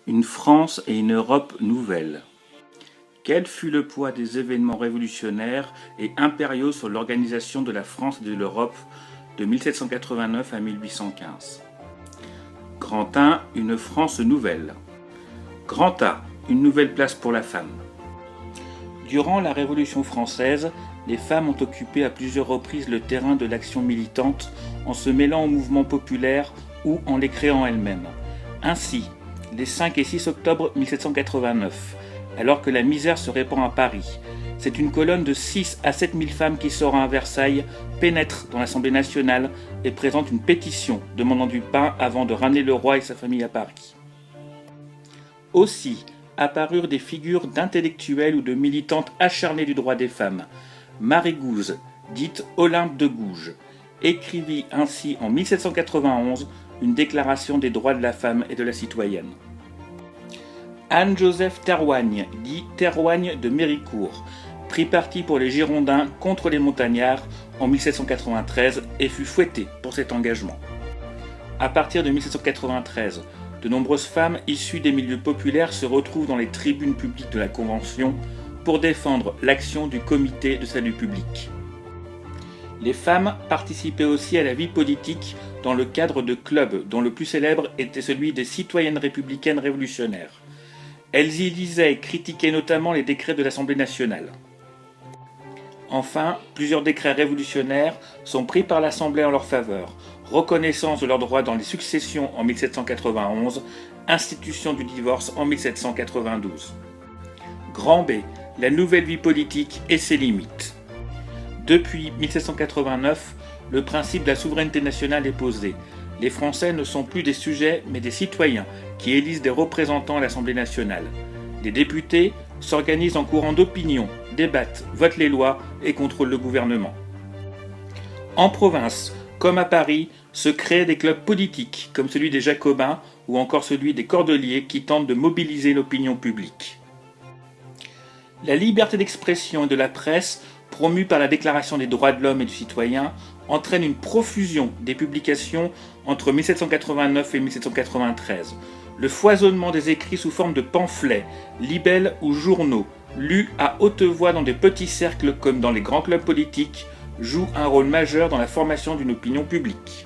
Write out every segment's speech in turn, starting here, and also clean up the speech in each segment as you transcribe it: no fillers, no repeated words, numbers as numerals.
Une France et une Europe nouvelle. Quel fut le poids des événements révolutionnaires et impériaux sur l'organisation de la France et de l'Europe de 1789 à 1815? Grand 1, une France nouvelle. Grand A, une nouvelle place pour la femme. Durant la Révolution française, les femmes ont occupé à plusieurs reprises le terrain de l'action militante en se mêlant aux mouvements populaires ou en les créant elles-mêmes. Ainsi, les 5 et 6 octobre 1789, alors que la misère se répand à Paris, c'est une colonne de 6 à 7 000 femmes qui sort à Versailles, pénètre dans l'Assemblée nationale et présente une pétition demandant du pain avant de ramener le roi et sa famille à Paris. Aussi apparurent des figures d'intellectuels ou de militantes acharnées du droit des femmes. Marie Gouze, dite Olympe de Gouges, écrivit ainsi en 1791 une déclaration des droits de la femme et de la citoyenne. Anne-Joseph Théroigne, dit Théroigne de Méricourt, prit parti pour les Girondins contre les Montagnards en 1793 et fut fouettée pour cet engagement. À partir de 1793, de nombreuses femmes issues des milieux populaires se retrouvent dans les tribunes publiques de la Convention pour défendre l'action du Comité de salut public. Les femmes participaient aussi à la vie politique dans le cadre de clubs dont le plus célèbre était celui des Citoyennes républicaines révolutionnaires. Elles y lisaient et critiquaient notamment les décrets de l'Assemblée nationale. Enfin, plusieurs décrets révolutionnaires sont pris par l'Assemblée en leur faveur. Reconnaissance de leurs droits dans les successions en 1791, institution du divorce en 1792. Grand B, la nouvelle vie politique et ses limites. Depuis 1789, le principe de la souveraineté nationale est posé. Les Français ne sont plus des sujets, mais des citoyens qui élisent des représentants à l'Assemblée nationale. Les députés s'organisent en courant d'opinion, débattent, votent les lois et contrôlent le gouvernement. En province, comme à Paris, se créent des clubs politiques, comme celui des Jacobins ou encore celui des Cordeliers qui tentent de mobiliser l'opinion publique. La liberté d'expression et de la presse, promue par la Déclaration des droits de l'homme et du citoyen, entraîne une profusion des publications entre 1789 et 1793. Le foisonnement des écrits sous forme de pamphlets, libelles ou journaux, lus à haute voix dans des petits cercles comme dans les grands clubs politiques, joue un rôle majeur dans la formation d'une opinion publique.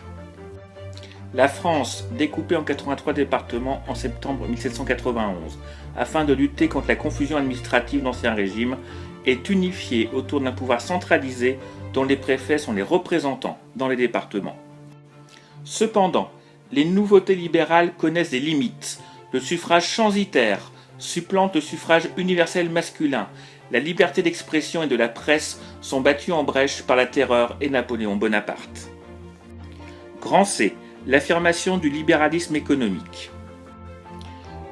La France, découpée en 83 départements en septembre 1791, afin de lutter contre la confusion administrative d'Ancien Régime, est unifiée autour d'un pouvoir centralisé dont les préfets sont les représentants dans les départements. Cependant, les nouveautés libérales connaissent des limites. Le suffrage censitaire supplante le suffrage universel masculin. La liberté d'expression et de la presse sont battues en brèche par la Terreur et Napoléon Bonaparte. Grand C, l'affirmation du libéralisme économique.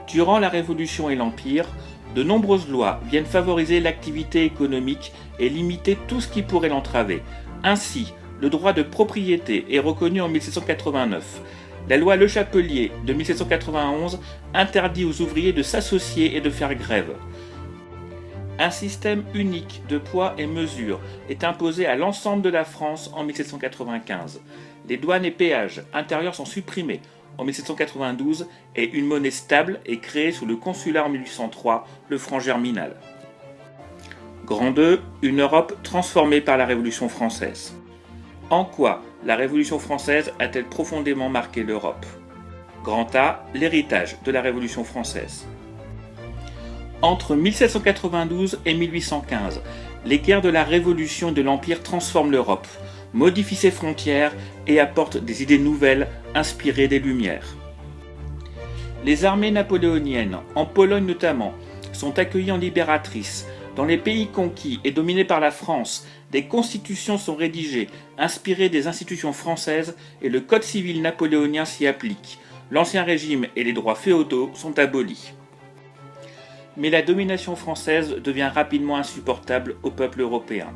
Durant la Révolution et l'Empire, de nombreuses lois viennent favoriser l'activité économique et limiter tout ce qui pourrait l'entraver. Ainsi, le droit de propriété est reconnu en 1789. La loi Le Chapelier de 1791 interdit aux ouvriers de s'associer et de faire grève. Un système unique de poids et mesures est imposé à l'ensemble de la France en 1795. Les douanes et péages intérieurs sont supprimés en 1792 et une monnaie stable est créée sous le consulat en 1803, le franc germinal. Grand 2, une Europe transformée par la Révolution française. En quoi la Révolution française a-t-elle profondément marqué l'Europe? Grand A, l'héritage de la Révolution française. Entre 1792 et 1815, les guerres de la Révolution et de l'Empire transforment l'Europe, modifient ses frontières et apportent des idées nouvelles inspirées des Lumières. Les armées napoléoniennes, en Pologne notamment, sont accueillies en libératrices. Dans les pays conquis et dominés par la France, des constitutions sont rédigées, inspirées des institutions françaises, et le code civil napoléonien s'y applique. L'Ancien Régime et les droits féodaux sont abolis. Mais la domination française devient rapidement insupportable au peuple européen.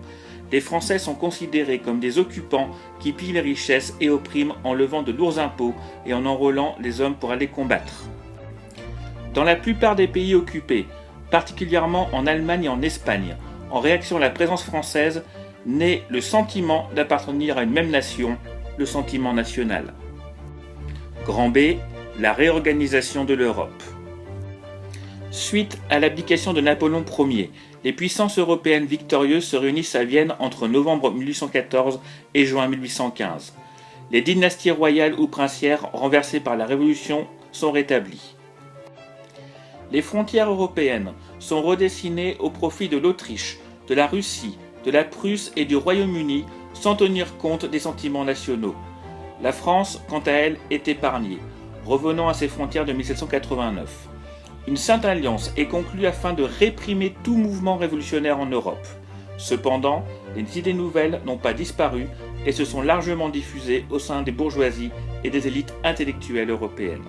Les Français sont considérés comme des occupants qui pillent les richesses et oppriment en levant de lourds impôts et en enrôlant les hommes pour aller combattre. Dans la plupart des pays occupés, particulièrement en Allemagne et en Espagne, en réaction à la présence française, naît le sentiment d'appartenir à une même nation, le sentiment national. Grand B, la réorganisation de l'Europe. Suite à l'abdication de Napoléon Ier, les puissances européennes victorieuses se réunissent à Vienne entre novembre 1814 et juin 1815. Les dynasties royales ou princières renversées par la Révolution sont rétablies. Les frontières européennes sont redessinées au profit de l'Autriche, de la Russie, de la Prusse et du Royaume-Uni sans tenir compte des sentiments nationaux. La France, quant à elle, est épargnée. Revenons à ses frontières de 1789. Une sainte alliance est conclue afin de réprimer tout mouvement révolutionnaire en Europe. Cependant, les idées nouvelles n'ont pas disparu et se sont largement diffusées au sein des bourgeoisies et des élites intellectuelles européennes.